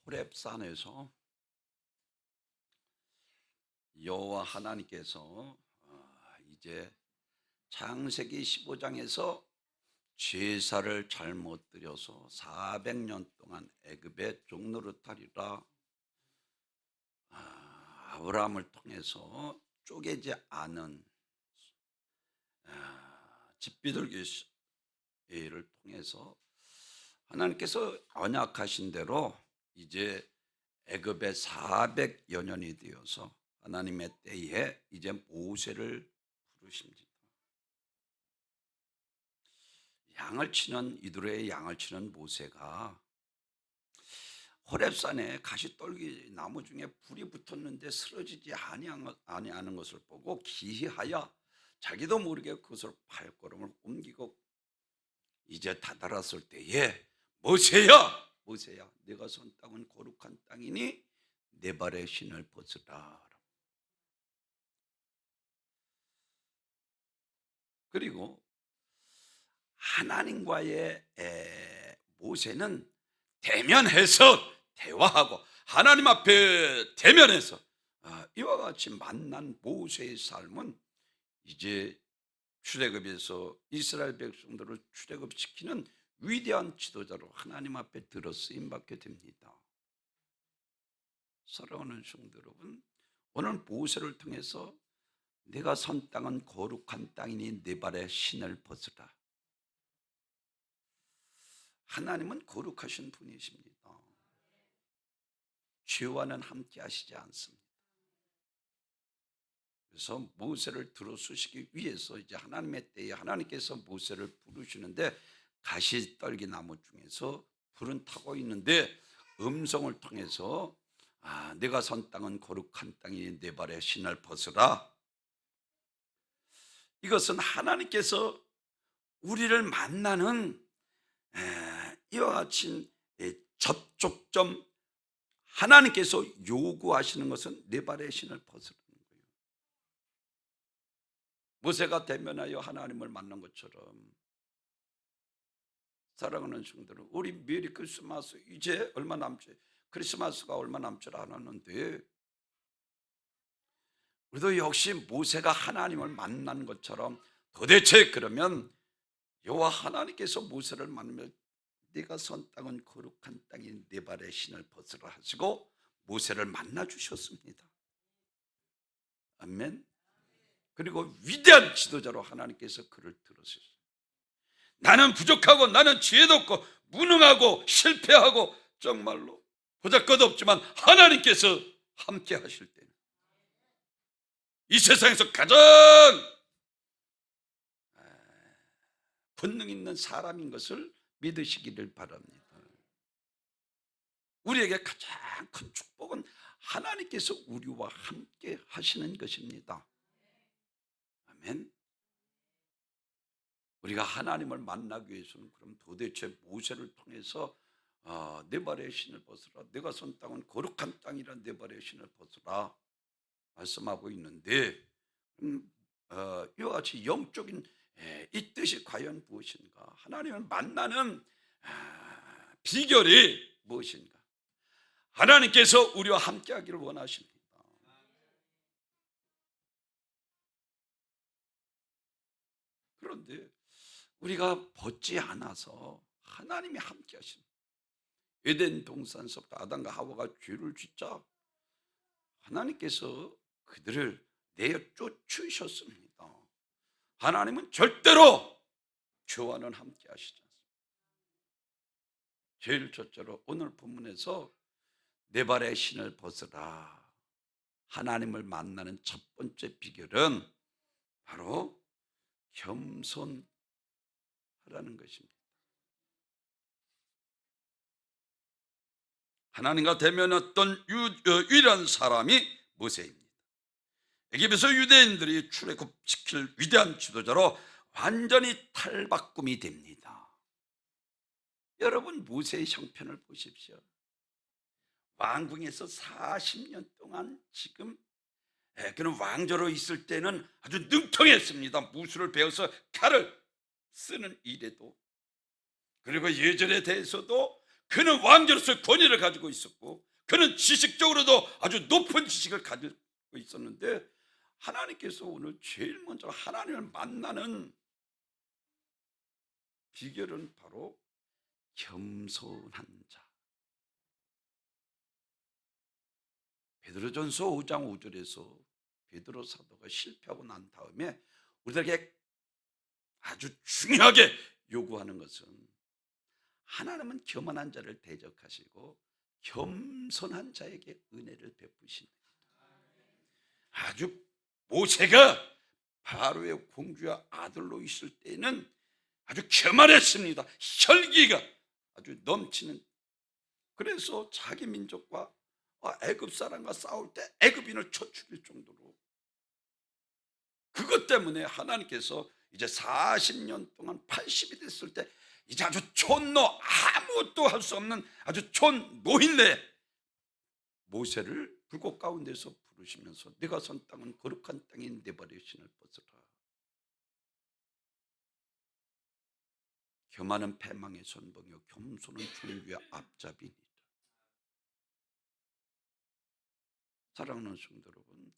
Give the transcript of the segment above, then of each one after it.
호렙산에서 여호와 하나님께서 이제 창세기 15장에서 제사를 잘못 드려서 400년 동안 애굽의 종노릇하리라 아브라함을 통해서 쪼개지 않은 집비둘기를 통해서 하나님께서 언약하신 대로 이제 애굽에 400여 년이 되어서 하나님의 때에 이제 모세를 부르십니다. 이두레의 양을 치는 모세가 호렙산에 가시떨기 나무 중에 불이 붙었는데 쓰러지지 아니하는 것을 보고 기이하여 자기도 모르게 그것을 발걸음을 옮기고 이제 다다랐을 때에 모세야 네가 선 땅은 거룩한 땅이니 내 발에 신을 벗으라. 그리고 하나님과의 모세는 대면해서 대화하고 하나님 앞에 대면해서 이와 같이 만난 모세의 삶은 이제 출애굽에서 이스라엘 백성들을 출애굽시키는 위대한 지도자로 하나님 앞에 들어 쓰임받게 됩니다. 사랑하는 성도 여러분, 오늘 모세를 통해서 내가 선 땅은 거룩한 땅이니 내 발에 신을 벗으라. 하나님은 거룩하신 분이십니다. 죄와는 함께 하시지 않습니다. 그래서 모세를 들어쓰시기 위해서 이제 하나님의 때에 하나님께서 모세를 부르시는데 가시떨기 나무 중에서 불은 타고 있는데 음성을 통해서 내가 선 땅은 거룩한 땅이니 내 발에 신을 벗으라. 이것은 하나님께서 우리를 만나는 이와 같이 접촉점, 하나님께서 요구하시는 것은 내 발에 신을 벗으라는 거예요. 모세가 대면하여 하나님을 만난 것처럼 사랑하는 성도들, 우리 메리 크리스마스 이제 크리스마스가 얼마 남지 않았는데 우리도 역시 모세가 하나님을 만난 것처럼 도대체 그러면 여호와 하나님께서 모세를 만나며 네가 선 땅은 거룩한 땅인 내 발에 신을 벗으라 하시고 모세를 만나 주셨습니다. 아멘. 그리고 위대한 지도자로 하나님께서 그를 들으셨어요. 나는 부족하고 나는 지혜도 없고 무능하고 실패하고 정말로 보잘것없지만 하나님께서 함께 하실 때는 이 세상에서 가장 본능 있는 사람인 것을 믿으시기를 바랍니다. 우리에게 가장 큰 축복은 하나님께서 우리와 함께 하시는 것입니다. 아멘. 우리가 하나님을 만나기 위해서는 그럼 도대체 모세를 통해서 내 발에 신을 벗으라, 내가 선 땅은 거룩한 땅이라 내 발에 신을 벗으라 말씀하고 있는데 이와 같이 영적인 이 뜻이 과연 무엇인가? 하나님을 만나는 비결이 무엇인가? 하나님께서 우리와 함께 하기를 원하십니다. 그런데 우리가 벗지 않아서 하나님이 함께 하십니다. 에덴 동산서부터 아담과 하와가 죄를 짓자 하나님께서 그들을 내어 쫓으셨습니다. 하나님은 절대로 죄와는 함께 하시지 않습니다. 제일 첫째로 오늘 본문에서 내 발에 신을 벗으라. 하나님을 만나는 첫 번째 비결은 바로 겸손하라는 것입니다. 하나님과 대면했던 유일한 사람이 모세입니다. 애굽에서 유대인들이 출애굽시킬 위대한 지도자로 완전히 탈바꿈이 됩니다. 여러분 모세의 형편을 보십시오. 왕궁에서 40년 동안 지금 그는 왕조로 있을 때는 아주 능통했습니다. 무술을 배워서 칼을 쓰는 일에도, 그리고 예절에 대해서도 그는 왕자로서의 권위를 가지고 있었고 그는 지식적으로도 아주 높은 지식을 가지고 있었는데 하나님께서 오늘 제일 먼저 하나님을 만나는 비결은 바로 겸손한 자. 베드로전서 5장 5절에서 베드로 사도가 실패하고 난 다음에 우리들에게 아주 중요하게 요구하는 것은 하나님은 겸손한 자를 대적하시고 겸손한 자에게 은혜를 베푸시는 아주 모세가 바로의 공주와 아들로 있을 때는 아주 교만했습니다. 혈기가 아주 넘치는. 그래서 자기 민족과 애굽 사람과 싸울 때 애굽인을 쳐 죽일 정도로 그것 때문에 하나님께서 이제 40년 동안 80이 됐을 때 이제 아주 촌노 아무것도 할 수 없는 아주 촌 노인네 모세를 불꽃 가운데서 부르시면서 네가 선 땅은 거룩한 땅인 내 발의 신을 벗어라. 교만은 패망의 선봉이요 겸손은 존귀의 앞잡이니라. 사랑하는 성도 여러분,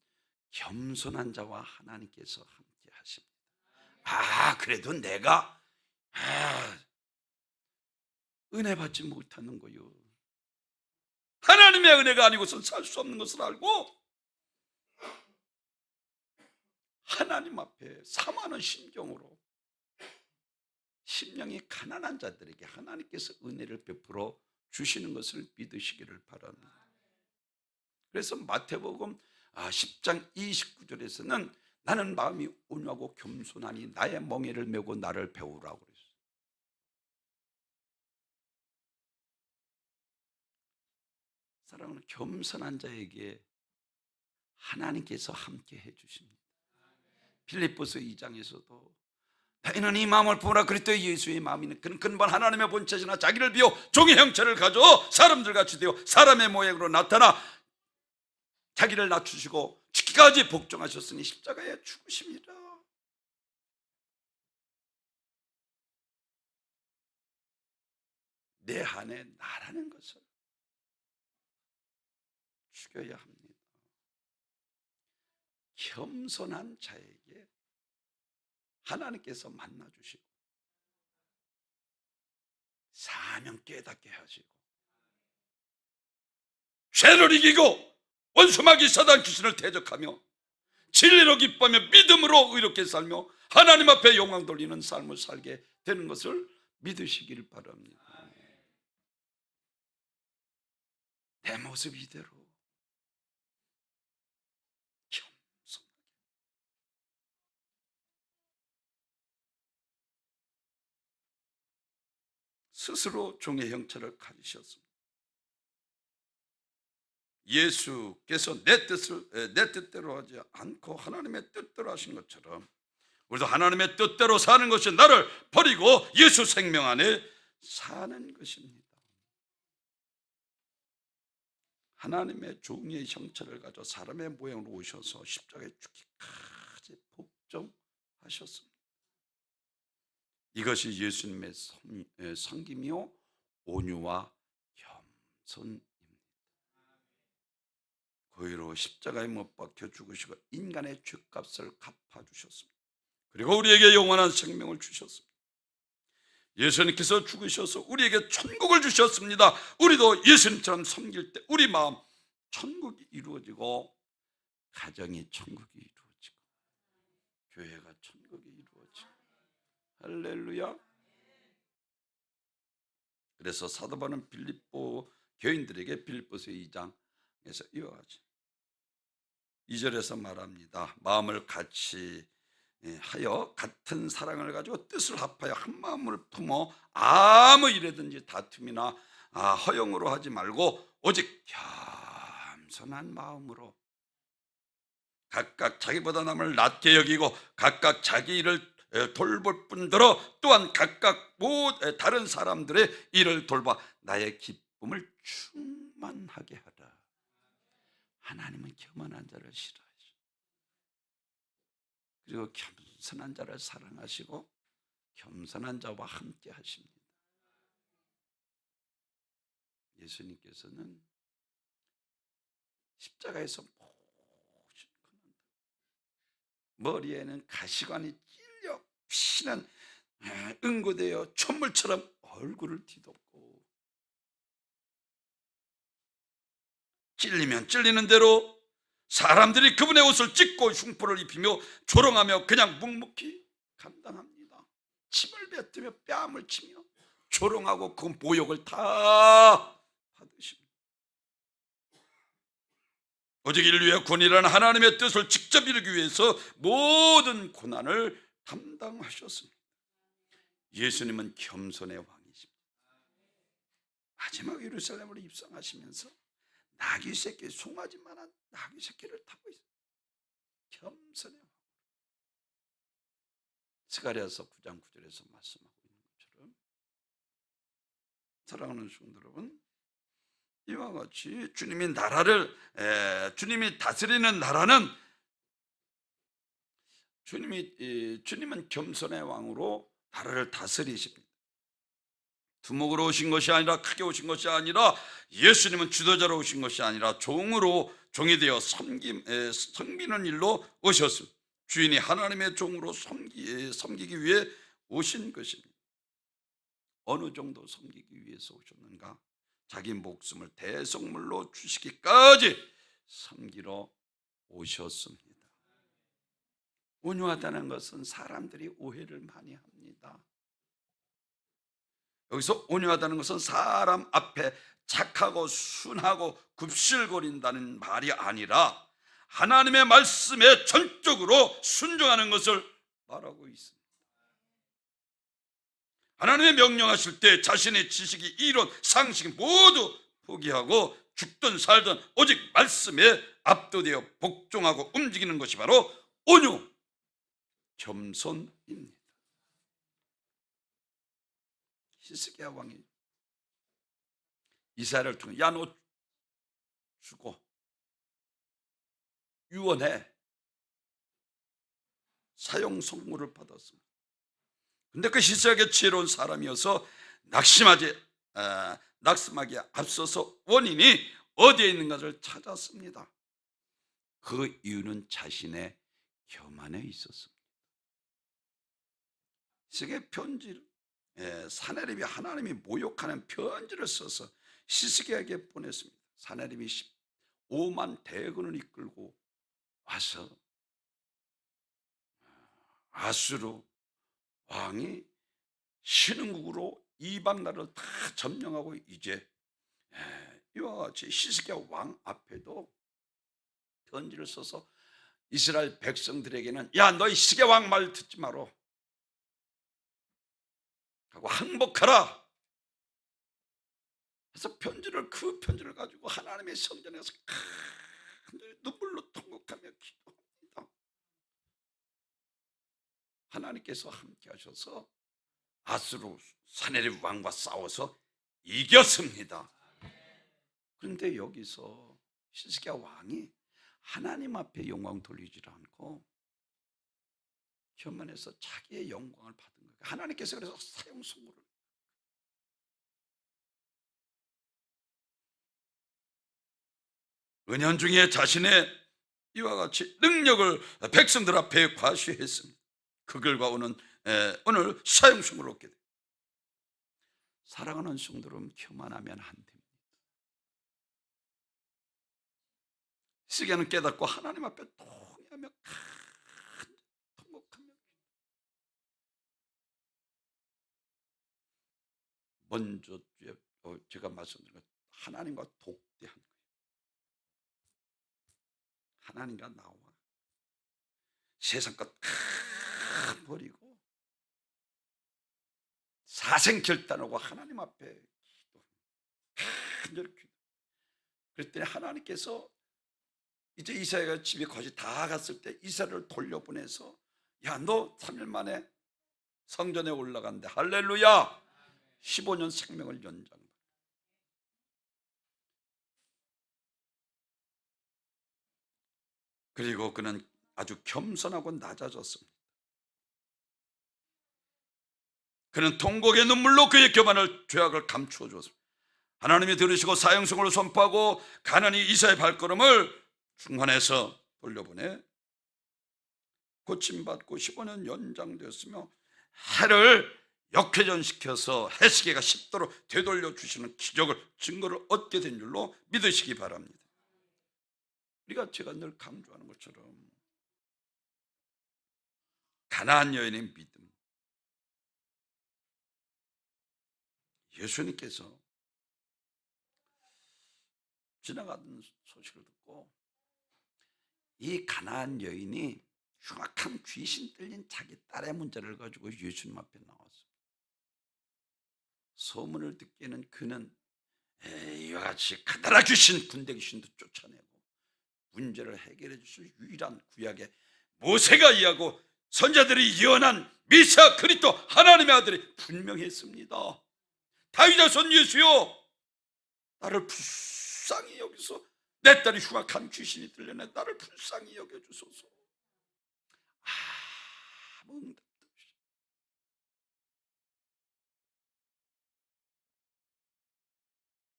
겸손한 자와 하나님께서 함께 하십니다. 그래도 내가 은혜 받지 못하는 거요. 하나님의 은혜가 아니고선 살 수 없는 것을 알고 하나님 앞에 사모하는 심정으로 심령이 가난한 자들에게 하나님께서 은혜를 베풀어 주시는 것을 믿으시기를 바랍니다. 그래서 마태복음 10장 29절에서는 나는 마음이 온유하고 겸손하니 나의 멍에를 메고 나를 배우라고 그랬어요. 사랑하는 겸손한 자에게 하나님께서 함께 해주십니다. 빌립보서 2장에서도 너희는 이 마음을 부으라 그리스도 예수의 마음이는 그는 근본 하나님의 본체시나 자기를 비워 종의 형체를 가져 사람들같이 되어 사람의 모양으로 나타나 자기를 낮추시고 죽기까지 복종하셨으니 십자가에 죽으십니다. 내 안에 나라는 것을 죽여야 합니다. 겸손한 자에게 하나님께서 만나주시고 사명 깨닫게 하시고 죄를 이기고 원수마귀 사단 귀신을 대적하며 진리로 기뻐하며 믿음으로 의롭게 살며 하나님 앞에 영광 돌리는 삶을 살게 되는 것을 믿으시길 바랍니다. 내 모습 이대로 겸손하게 스스로 종의 형체를 가지셨습니다. 예수께서 내 뜻대로 하지 않고 하나님의 뜻대로 하신 것처럼 우리도 하나님의 뜻대로 사는 것이 나를 버리고 예수 생명 안에 사는 것입니다. 하나님의 종의 형체를 가져 사람의 모양으로 오셔서 십자가에 죽기까지 복종하셨습니다. 이것이 예수님의 섬김이요 온유와 겸손입니다. 그의로 십자가에 못 박혀 죽으시고 인간의 죄값을 갚아주셨습니다. 그리고 우리에게 영원한 생명을 주셨습니다. 예수님께서 죽으셔서 우리에게 천국을 주셨습니다. 우리도 예수님처럼 섬길 때 우리 마음 천국이 이루어지고 가정이 천국이 이루어지고 교회가 천국이 이루어지고 할렐루야. 그래서 사도 바울은 빌립보 교인들에게 빌립보서 2장에서 이와 같이 2절에서 말합니다. 마음을 같이 하여 같은 사랑을 가지고 뜻을 합하여 한 마음을 품어 아무 일에든지 다툼이나 허용으로 하지 말고 오직 겸손한 마음으로 각각 자기보다 남을 낮게 여기고 각각 자기 일을 돌볼 뿐더러 또한 각각 다른 사람들의 일을 돌봐 나의 기쁨을 충만하게 하라. 하나님은 교만한 자를 싫어하시고 그리고 겸손한 자를 사랑하시고 겸손한 자와 함께 하십니다. 예수님께서는 십자가에서 모신 고난, 머리에는 가시관이 찔려 피는 응고되어 촛물처럼 얼굴을 뒤덮고 찔리면 찔리는 대로 사람들이 그분의 옷을 찢고 흉포를 입히며 조롱하며 그냥 묵묵히 감당합니다. 침을 뱉으며 뺨을 치며 조롱하고 그 모욕을 다 받으십니다. 오직 인류의 구원이라는 하나님의 뜻을 직접 이루기 위해서 모든 고난을 담당하셨습니다. 예수님은 겸손의 왕이십니다. 마지막 예루살렘으로 입성하시면서 나귀 새끼, 송아지만한 나귀 새끼를 타고 있어요. 겸손의 왕. 스가랴서 9장 9절에서 말씀하고 있는 것처럼, 사랑하는 성도 여러분, 이와 같이 주님이 다스리는 나라는, 주님은 겸손의 왕으로 나라를 다스리십니다. 두목으로 오신 것이 아니라, 크게 오신 것이 아니라, 예수님은 주도자로 오신 것이 아니라 종이 되어 섬기는 일로 오셨습니다. 주인이 하나님의 종으로 섬기기 위해 오신 것입니다. 어느 정도 섬기기 위해서 오셨는가? 자기 목숨을 대속물로 주시기까지 섬기러 오셨습니다. 온유하다는 것은 사람들이 오해를 많이 합니다. 여기서 온유하다는 것은 사람 앞에 착하고 순하고 굽실거린다는 말이 아니라 하나님의 말씀에 전적으로 순종하는 것을 말하고 있습니다. 하나님의 명령하실 때 자신의 지식이, 이론, 상식이 모두 포기하고 죽든 살든 오직 말씀에 압도되어 복종하고 움직이는 것이 바로 온유, 겸손입니다. 히스기야 왕이 이사야를 통해, 야, 너 죽어, 유언해, 사형 선고를 받았습니다. 근데 그 히스기야가 지혜로운 사람이어서 낙심하기에 앞서서 원인이 어디에 있는가를 찾았습니다. 그 이유는 자신의 교만에 있었습니다. 히스기야 편지를, 사내립이 하나님이 모욕하는 편지를 써서 히스기야에게 보냈습니다. 사내립이 5만 대군을 이끌고 와서 아수르 왕이 신흥국으로 이방 나라를 다 점령하고, 이제 이와 같이 히스기야 왕 앞에도 편지를 써서 이스라엘 백성들에게는, 야, 너희 히스기야 왕 말 듣지 마라 하고 항복하라. 그래서 그 편지를 가지고 하나님의 성전에서 눈물로 통곡하며 기도합니다. 하나님께서 함께 하셔서 아수르 사내립 왕과 싸워서 이겼습니다. 그런데 여기서 히스기야 왕이 하나님 앞에 영광 돌리지를 않고 교만해서 자기의 영광을 받은 거예요. 하나님께서 그래서 사형 선고를, 은연중에 자신의 이와 같이 능력을 백성들 앞에 과시했습니다. 그 결과 오늘 사형 선고를 얻게 됩니다. 사랑하는 성도는 교만하면 안 됩니다. 히스기야는 깨닫고 하나님 앞에 통회하며 통곡하며, 먼저 제가 말씀드린 것, 하나님과 독대한 거예요. 하나님과 나와 세상 것 버리고 사생결단하고 하나님 앞에 간절히 기도. 그랬더니 하나님께서 이제 이사야가 집에 거의 다 갔을 때 이사야를 돌려보내서, 야, 너 3일 만에 성전에 올라간대. 할렐루야. 15년 생명을 연장. 그리고 그는 아주 겸손하고 낮아졌습니다. 그는 통곡의 눈물로 그의 교만을, 죄악을 감추어 줬습니다. 하나님이 들으시고 사형성을 선포하고 가나니 이사의 발걸음을 중환해서 돌려보내 고침받고 15년 연장되었으며 해를 역회전시켜서 해시계가 10도로 되돌려 주시는 기적을 증거를 얻게 된 줄로 믿으시기 바랍니다. 우리가 제가 늘 강조하는 것처럼 가나안 여인의 믿음, 예수님께서 지나가던 소식을 듣고 이 가나안 여인이 흉악한 귀신 들린 자기 딸의 문제를 가지고 예수님 앞에 나왔습니다. 소문을 듣기에는 그는 이와 같이 가다라 귀신, 군대 귀신도 쫓아내고 문제를 해결해 주실 유일한 구약의 모세가 이야기하고 선자들이 예언한 메시아 그리스도 하나님의 아들이 분명히 했습니다. 다윗의 손 예수여, 나를 불쌍히 여기서 내 딸이 흉악한 귀신이 들려내 나를 불쌍히 여겨주소서. 아무 응답도 없이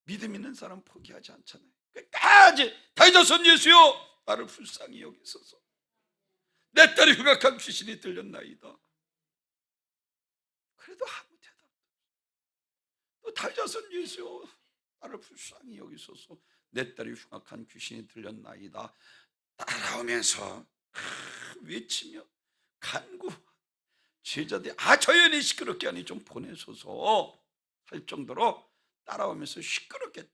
믿음 있는 사람 포기하지 않잖아요. 끝까지 다윗의 손 예수여, 나를 불쌍히 여기소서. 내 딸이 흉악한 귀신이 들렸나이다. 그래도 아무 대답도 없어. 또 다윗의 손 예수여, 나를 불쌍히 여기소서. 내 딸이 흉악한 귀신이 들렸나이다. 따라오면서 외치며 간구, 제자들이 저 여인이 시끄럽게 하니 좀 보내소서 할 정도로 따라오면서 시끄럽게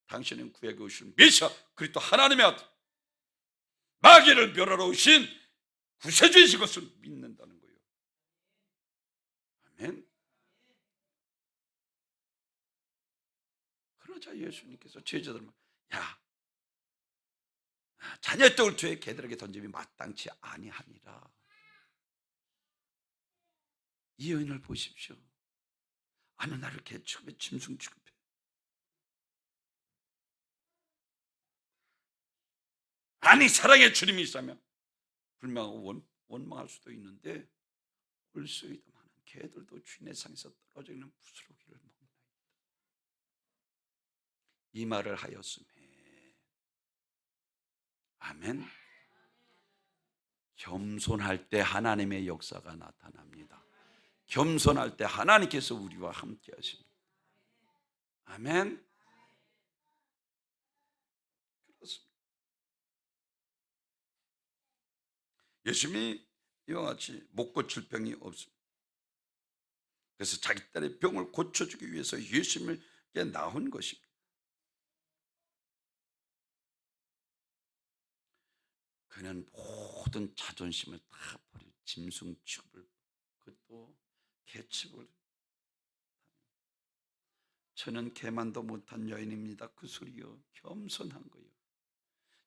당신은 구약에 오신 메시아 그리스도 하나님의 아들, 마귀를 멸하러 오신 구세주이신 것을 믿는다는 거예요. 아멘. 그러자 예수님께서 제자들만, 야, 자녀의 떡을 주에 개들에게 던짐이 마땅치 아니하니라. 이 여인을 보십시오. 어느 날을 개 취급해, 짐승 취급해. 아니 사랑의 주님이 있다면 불명하고 원망할 수도 있는데 올소이다마는 개들도 주인의 상에서 떨어져 있는 부스러기를 먹나이다. 이 말을 하였음에 아멘. 겸손할 때 하나님의 역사가 나타납니다. 겸손할 때 하나님께서 우리와 함께 하십니다. 아멘. 그렇습니다. 예수님이 이와 같이 못 고칠 병이 없습니다. 그래서 자기 딸의 병을 고쳐주기 위해서 예수님께 나온 것입니다. 그는 모든 자존심을 다 버리고 짐승 취급을, 그것도 개 취급을. 저는 개만도 못한 여인입니다. 그 소리요. 겸손한 거요.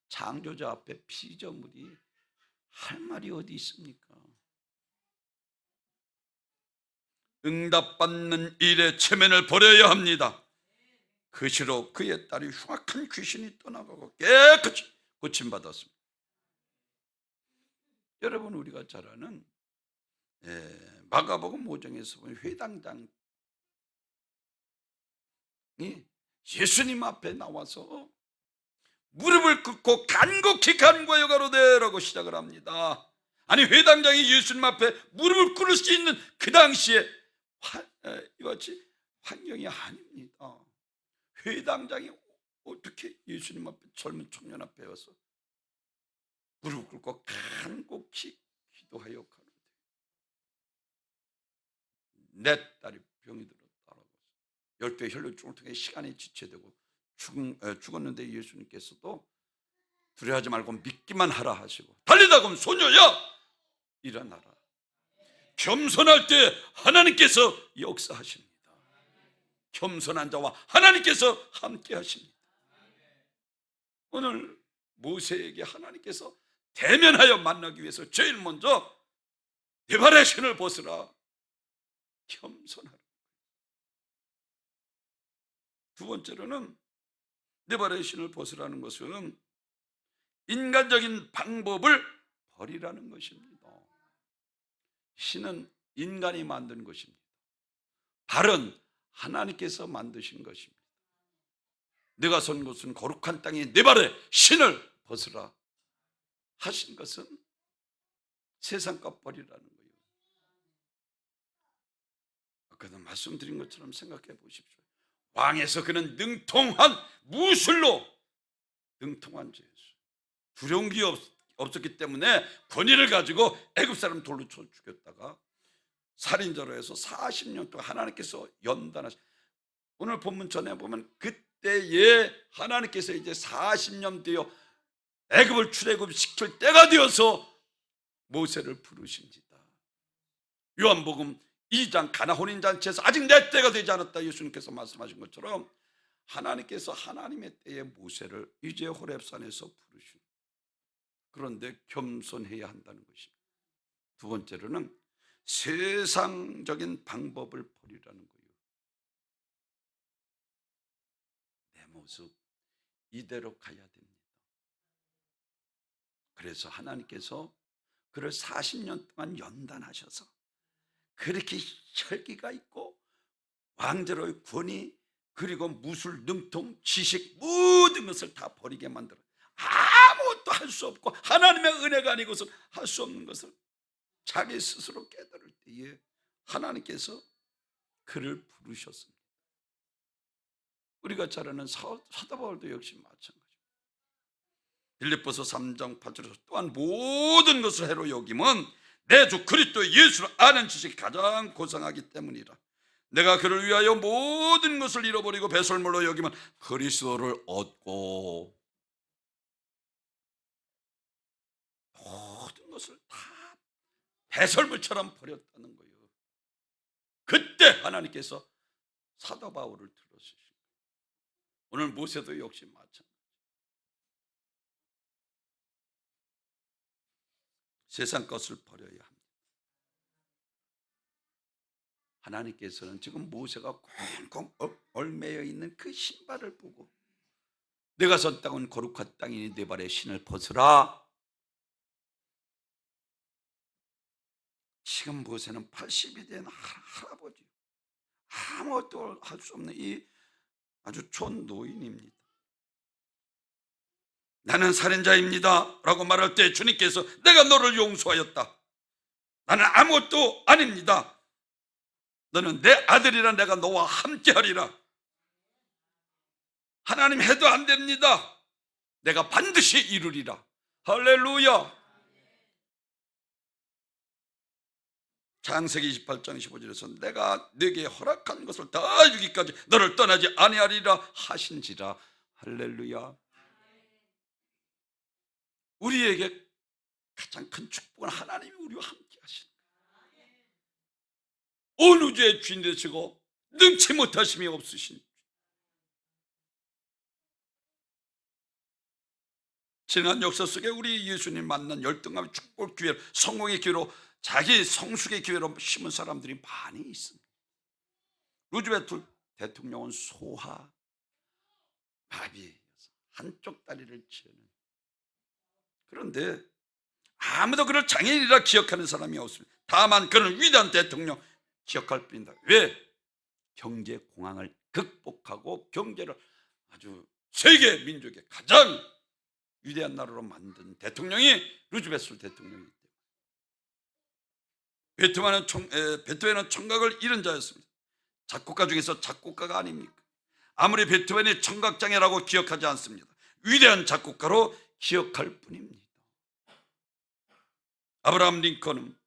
창조자 앞에 피조물이 할 말이 어디 있습니까? 응답받는 일에 체면을 버려야 합니다. 그 시로 그의 딸이 흉악한 귀신이 떠나가고 깨끗이 고침받았습니다. 여러분, 우리가 잘 아는 마가복음 5장에서 보면 회당장이 예수님 앞에 나와서 무릎을 꿇고 간곡히 간구하여 가로되라고 시작을 합니다. 아니, 회당장이 예수님 앞에 무릎을 꿇을 수 있는 그 당시에 이같이 환경이 아닙니다. 회당장이 어떻게 예수님 앞에, 젊은 청년 앞에 와서 무릎 꿇고 간곡히 기도하여 가로되 내 딸이 병이 들었다라고 12의 혈류증을 통해 시간이 지체되고 죽었는데 예수님께서도 두려워하지 말고 믿기만 하라 하시고 달리다 보면 소녀야 일어나라. 겸손할 때 하나님께서 역사하십니다. 겸손한 자와 하나님께서 함께 하십니다. 오늘 모세에게 하나님께서 대면하여 만나기 위해서 제일 먼저 내 발의 신을 벗으라. 겸손하라. 두 번째로는 내 발의 신을 벗으라는 것은 인간적인 방법을 버리라는 것입니다. 신은 인간이 만든 것입니다. 발은 하나님께서 만드신 것입니다. 내가 선 곳은 거룩한 땅이 내 발에 신을 벗으라 하신 것은 세상과 버리라는 거예요. 아까도 말씀드린 것처럼 생각해 보십시오. 왕에서 그는 능통한 무술로 능통한 죄였어요. 두려운 게 없었기 때문에 권위를 가지고 애굽 사람 돌로 쳐 죽였다가 살인자로 해서 40년 동안 하나님께서 연단하시. 오늘 본문 전에 보면 그때에 하나님께서 이제 40년 되어 애굽을 출애굽시킬 때가 되어서 모세를 부르십니다. 요한복음 2장 가나 혼인잔치에서 아직 내 때가 되지 않았다 예수님께서 말씀하신 것처럼 하나님께서 하나님의 때에 모세를 이제 호렙산에서 부르시고, 그런데 겸손해야 한다는 것입니다. 두 번째로는 세상적인 방법을 버리라는 거예요. 내 모습 이대로 가야 됩니다. 그래서 하나님께서 그를 40년 동안 연단하셔서 그렇게 혈기가 있고 왕제로의 권위 그리고 무술, 능통, 지식 모든 것을 다 버리게 만들어 아무것도 할 수 없고 하나님의 은혜가 아니고서 할 수 없는 것을 자기 스스로 깨달을 때에 하나님께서 그를 부르셨습니다. 우리가 잘 아는 사도 바울도 역시 마찬가지입니다. 빌립보서 3장 8절에서 또한 모든 것을 해로 여김은 내 주 그리스도 예수를 아는 지식이 가장 고상하기 때문이라. 내가 그를 위하여 모든 것을 잃어버리고 배설물로 여기면 그리스도를 얻고, 모든 것을 다 배설물처럼 버렸다는 거예요. 그때 하나님께서 사도 바울을 들어주신 거예요. 오늘 모세도 역시 마찬가지. 세상 것을 버려야 합니다. 하나님께서는 지금 모세가 꽁꽁 얼매여 있는 그 신발을 보고 내가 선 땅은 거룩한 땅이니 내 발에 신을 벗으라. 지금 모세는 80이 된 할아버지, 아무것도 할 수 없는 이 아주 촌노인입니다. 나는 살인자입니다 라고 말할 때 주님께서 내가 너를 용서하였다. 나는 아무것도 아닙니다. 너는 내 아들이라 내가 너와 함께하리라. 하나님 해도 안 됩니다. 내가 반드시 이루리라. 할렐루야. 창세기 28장 15절에서 내가 네게 허락한 것을 다 이루기까지 너를 떠나지 아니하리라 하신지라. 할렐루야. 우리에게 가장 큰 축복은 하나님이 우리와 함께 하시는 거예요. 온 우주의 주인 되시고 능치 못하심이 없으신, 지난 역사 속에 우리 예수님 만난 열등감의 축복 기회로, 성공의 기회로, 자기 성숙의 기회로 심은 사람들이 많이 있습니다. 루즈벨트 대통령은 소아 마비였어. 한쪽 다리를 치는. 그런데 아무도 그를 장애인이라 기억하는 사람이 없습니다. 다만 그는 위대한 대통령 기억할 뿐이다. 왜? 경제 공황을 극복하고 경제를 아주 세계 민족의 가장 위대한 나라로 만든 대통령이 루즈벨트 대통령이기 때문에. 베토벤은 청각을 잃은 자였습니다. 작곡가 중에서 작곡가가 아닙니까? 아무리 베토벤이 청각장애라고 기억하지 않습니다. 위대한 작곡가로 기억할 뿐입니다. 아브라함 링컨은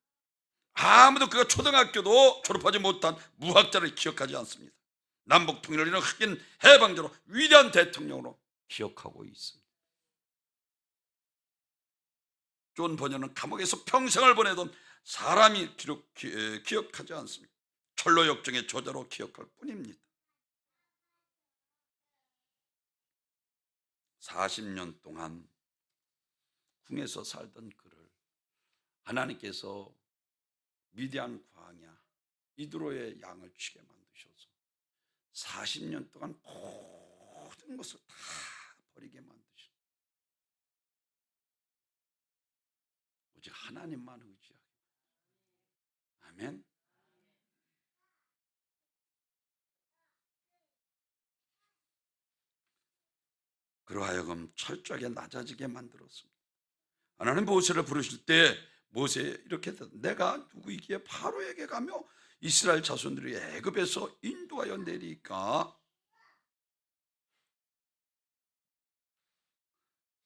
아무도 그가 초등학교도 졸업하지 못한 무학자를 기억하지 않습니다. 남북 통일을 이룬 흑인 해방자로 위대한 대통령으로 기억하고 있습니다. 존 버녀는 감옥에서 평생을 보내던 사람이 기억하지 않습니다. 철로 역정의 저자로 기억할 뿐입니다. 40년 동안 궁에서 살던 그를 하나님께서 미디안 광야 이드로의 양을 치게 만드셔서 40년 동안 모든 것을 다 버리게 만드셨어요. 오직 하나님만 의지하게. 아멘. 그러하여금 철저하게 낮아지게 만들었습니다. 하나님 모세를 부르실 때 모세 이렇게 했다. 내가 누구이기에 바로에게 가며 이스라엘 자손들이 애굽에서 인도하여 내리까?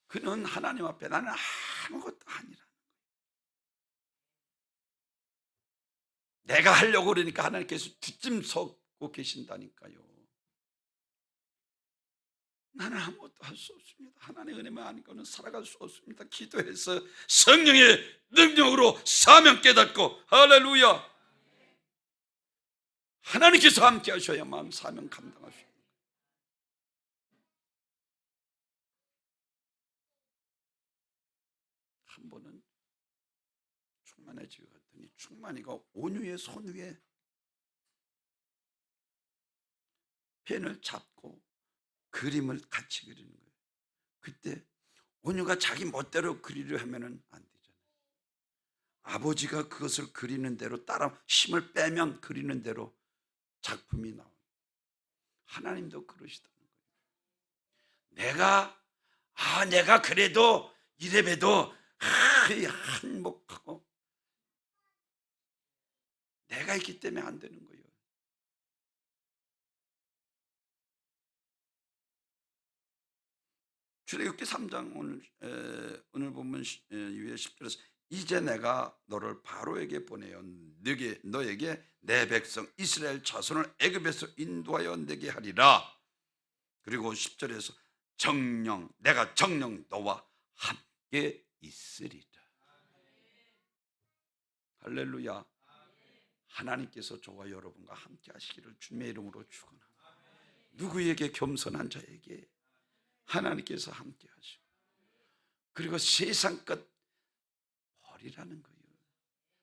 그는 하나님 앞에 나는 아무것도 아니라. 내가 하려고 그러니까 하나님께서 뒷짐서고 계신다니까요. 나는 아무것도 할 수 없습니다. 하나님의 은혜만 아니고는 살아갈 수 없습니다. 기도해서 성령의 능력으로 사명 깨닫고, 할렐루야, 하나님께서 함께 하셔야만 사명 감당하십니다. 한 번은 충만해지고 갔더니 충만이가 온유의 손 위에 펜을 잡고 그림을 같이 그리는 거예요. 그때 온유가 자기 멋대로 그리려 하면은 안 되잖아요. 아버지가 그것을 그리는 대로 따라 힘을 빼면 그리는 대로 작품이 나와요. 하나님도 그러시다는 거예요. 내가 그래도 이래봬도 한몫하고 내가 있기 때문에 안 되는 거예요. 출애굽기 3장 오늘 보면 위에 10절에서 이제 내가 너를 바로에게 보내어 너에게 내 백성 이스라엘 자손을 애굽에서 인도하여 내게 하리라. 그리고 10절에서 내가 정녕 너와 함께 있으리라. 할렐루야. 하나님께서 저와 여러분과 함께 하시기를 주님의 이름으로 축원합니다. 누구에게? 겸손한 자에게 하나님께서 함께 하시고, 그리고 세상 것 버리라는 거예요.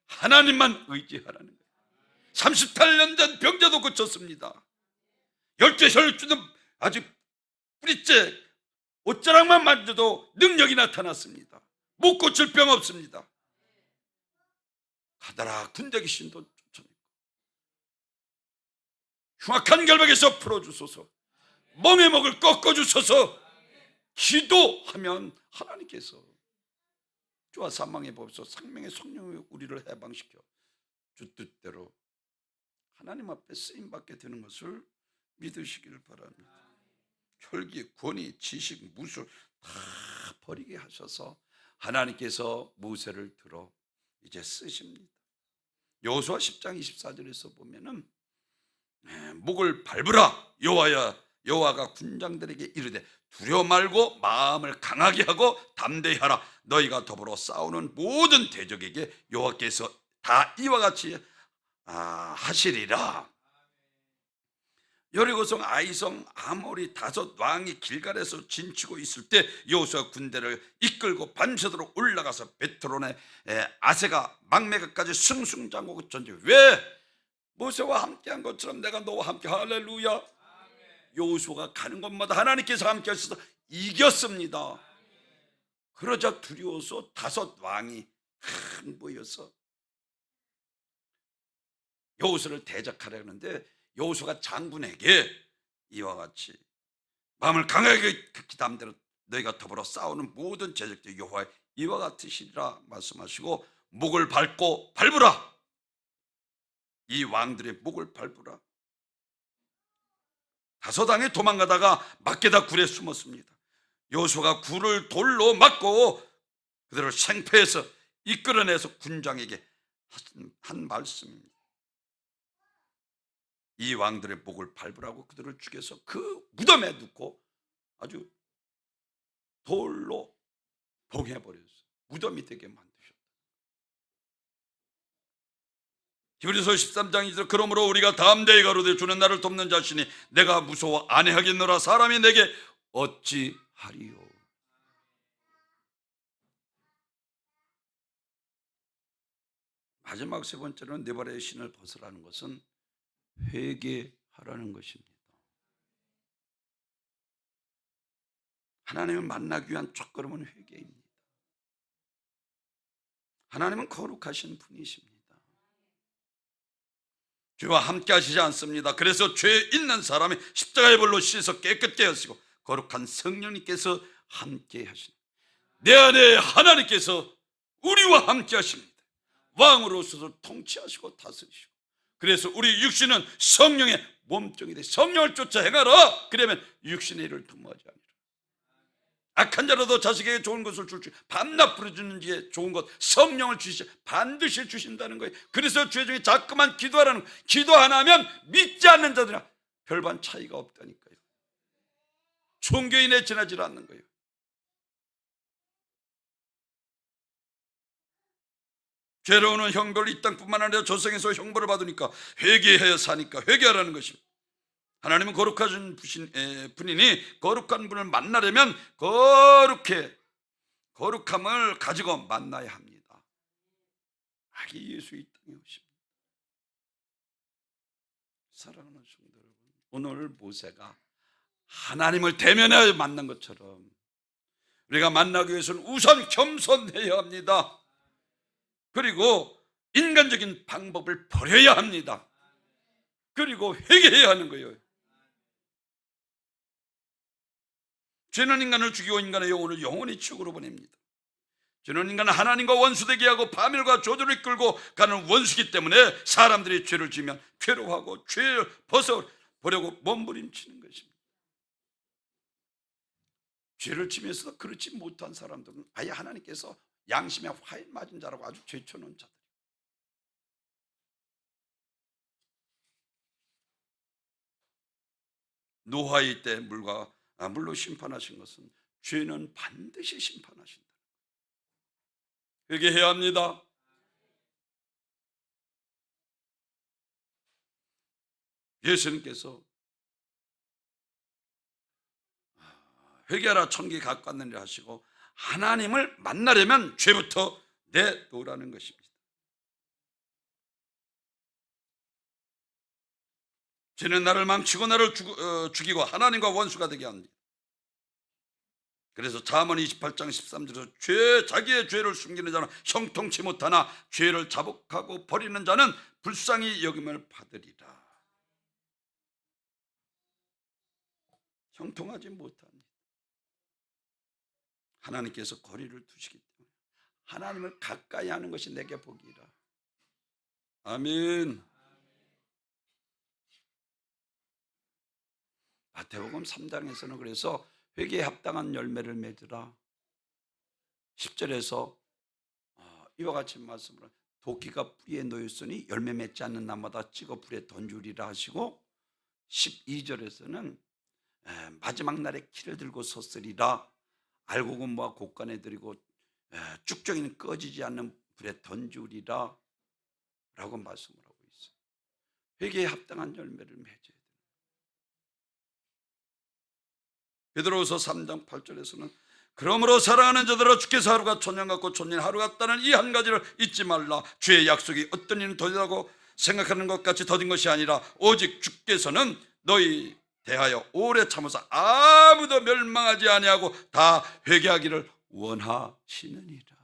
하나님만 의지하라는 거예요. 38년 전 병자도 고쳤습니다. 열대혈주는 아주 뿌리째 옷자락만 만져도 능력이 나타났습니다. 못 고칠 병 없습니다. 가다라 군대 귀신도 쫓아내고, 흉악한 결박에서 풀어주소서, 몸의 목을 꺾어주소서. 기도하면 하나님께서 주와 사망의 법에서 생명의 성령의 우리를 해방시켜 주 뜻대로 하나님 앞에 쓰임받게 되는 것을 믿으시기를 바랍니다. 혈기, 권위, 지식, 무술 다 버리게 하셔서 하나님께서 모세를 들어 이제 쓰십니다. 여호수아 10장 24절에서 보면은 목을 밟으라. 여호와가 군장들에게 이르되 두려워 말고 마음을 강하게 하고 담대히 하라. 너희가 더불어 싸우는 모든 대적에게 여호와께서 다 이와 같이 하시리라. 여리고성, 아이성, 아모리 다섯 왕이 길갈에서 진치고 있을 때 여호수아 군대를 이끌고 밤새도록 올라가서 베트론의 아세가 막메가까지 승승장구 전쟁. 왜? 모세와 함께한 것처럼 내가 너와 함께. 할렐루야. 여호수아가 가는 곳마다 하나님께서 함께 하셔서 이겼습니다. 그러자 두려워서 다섯 왕이 모여서 여호수아를 대적하려 하는데 여호수아가 장군에게 이와 같이 마음을 강하게 극히 담대로 너희가 더불어 싸우는 모든 제적들 여호와의 이와 같으시리라 말씀하시고 목을 밟으라. 이 왕들의 목을 밟으라. 다섯 왕이 도망가다가 막게다 굴에 숨었습니다. 여호수아가 굴을 돌로 막고 그들을 생패해서 이끌어내서 군장에게 한 말씀입니다. 이 왕들의 목을 밟으라고 그들을 죽여서 그 무덤에 넣고 아주 돌로 봉해버렸어요. 무덤이 되게 만드셨다. 히브리서 13장 2절 그러므로 우리가 담대히 가로되 주는 나를 돕는 자신이 내가 무서워 안해하겠노라. 사람이 내게 어찌하리요. 마지막 세 번째로는 네 발의 신을 벗으라는 것은 회개하라는 것입니다. 하나님을 만나기 위한 첫걸음은 회개입니다. 하나님은 거룩하신 분이십니다. 주와 함께 하시지 않습니다. 그래서 죄 있는 사람이 십자가의 볼로 씻어 깨끗게 하시고 거룩한 성령님께서 함께 하시니 내 안에 하나님께서 우리와 함께 하십니다. 왕으로서 통치하시고 다스리시고, 그래서 우리 육신은 성령의 몸종이 돼 성령을 쫓아 행하라. 그러면 육신의 일을 도모하지 아니라. 악한 자라도 자식에게 좋은 것을 줄지 밤낮 부르짖는 지에 좋은 것 성령을 주시지 반드시 주신다는 거예요. 그래서 죄 중에 자꾸만 기도하라는 거예요. 기도 안 하면 믿지 않는 자들이랑 별반 차이가 없다니까요. 종교인에 지나지 않는 거예요. 죄로우는 형벌 이 땅뿐만 아니라 조상에서 형벌을 받으니까 회개해야 사니까 회개하라는 것입니다. 하나님은 거룩하신 분이니 거룩한 분을 만나려면 거룩함을 가지고 만나야 합니다. 아기 예수 이 땅에 오십니다. 사랑하는 성도 여러분, 오늘 모세가 하나님을 대면하여 만난 것처럼 우리가 만나기 위해서는 우선 겸손해야 합니다. 그리고 인간적인 방법을 버려야 합니다. 그리고 회개해야 하는 거예요. 죄는 인간을 죽이고 인간의 영혼을 영원히 지옥으로 보냅니다. 죄는 인간은 하나님과 원수되게 하고 파멸과 조조를 이끌고 가는 원수이기 때문에 사람들이 죄를 지으면 괴로워하고 죄를 벗어보려고 몸부림치는 것입니다. 죄를 지면서도 그렇지 못한 사람들은 아예 하나님께서 양심에 화인 맞은 자라고 아주 제쳐놓은 자들. 노아의 때 물로 심판하신 것은 죄는 반드시 심판하신다. 회개해야 합니다. 예수님께서 회개하라 천국에 가까웠느니라 하시고 하나님을 만나려면 죄부터 내놓으라는 것입니다. 죄는 나를 망치고 나를 죽이고 하나님과 원수가 되게 합니다. 그래서 잠언 28장 13절에서 자기의 죄를 숨기는 자는 형통치 못하나 죄를 자복하고 버리는 자는 불쌍히 여김을 받으리라. 형통하지 못합니다. 하나님께서 거리를 두시기 때문에 하나님을 가까이 하는 것이 내게 복이라. 아멘. 마태복음 3장에서는 그래서 회개에 합당한 열매를 맺으라. 10절에서 이와 같이 말씀을 도끼가 뿌리에 놓였으니 열매 맺지 않는 나무마다 찍어 불에 던주리라 하시고 12절에서는 마지막 날에 키를 들고 섰으리라. 알곡은 모아 곡간에 들이고 쭉정이는 꺼지지 않는 불에 던주리라 라고 말씀을 하고 있어요. 회개에 합당한 열매를 맺어야 돼요. 베드로후서 3장 8절에서는 그러므로 사랑하는 자들아 주께서 하루가 천년 같고 천년 하루 같다는 이 한 가지를 잊지 말라. 주의 약속이 어떤 이는 더디다고 생각하는 것 같이 더딘 것이 아니라 오직 주께서는 너희 대하여 오래 참으사 아무도 멸망하지 아니하고 다 회개하기를 원하시느니라.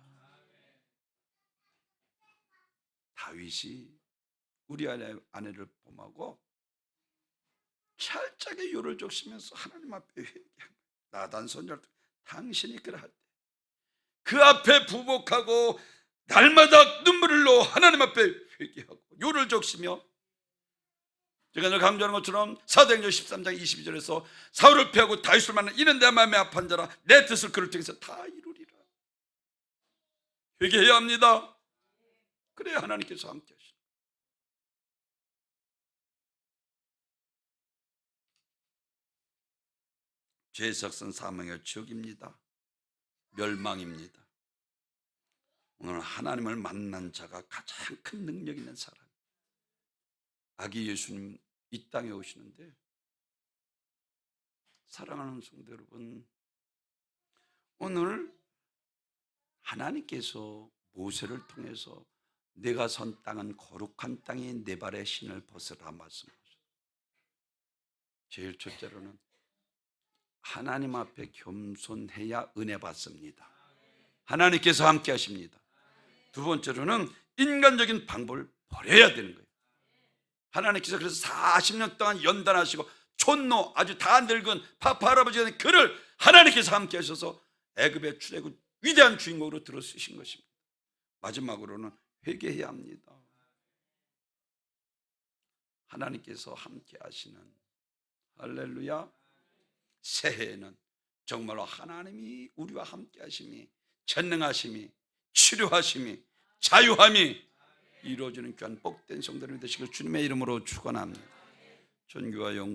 다윗이 우리 아내를 범하고 철저하게 요를 적시면서 하나님 앞에 회개한 나단 손녀를 당신이 그러할 때 그 앞에 부복하고 날마다 눈물을 흘러 하나님 앞에 회개하고 요를 적시며, 제가 늘 강조하는 것처럼 사도행전 13장 22절에서 사울을 패하고 다윗을 만나 이는 내 마음에 합한 자라 내 뜻을 그를 통해서 다 이루리라. 회개해야 합니다. 그래야 하나님께서 함께 하시는. 죄의 삭은 사망의 지옥입니다. 멸망입니다. 오늘 하나님을 만난 자가 가장 큰 능력 있는 사람, 아기 예수님 이 땅에 오시는데, 사랑하는 성도 여러분, 오늘 하나님께서 모세를 통해서 내가 선 땅은 거룩한 땅이 내 발의 신을 벗으라 말씀하셨어요. 제일 첫째로는 하나님 앞에 겸손해야 은혜 받습니다. 하나님께서 함께 하십니다. 두 번째로는 인간적인 방법을 버려야 되는 거예요. 하나님께서 그래서 40년 동안 연단하시고 촌노 아주 다 늙은 파파 할아버지가 그를 하나님께서 함께 하셔서 애굽의 출애굽 위대한 주인공으로 들어 쓰신 것입니다. 마지막으로는 회개해야 합니다. 하나님께서 함께 하시는, 할렐루야, 새해에는 정말로 하나님이 우리와 함께 하심이, 전능하심이, 치료하심이, 자유함이 이루어지는 귀한 복된 성도님이 되시길 주님의 이름으로 축원합니다. 존귀와 영광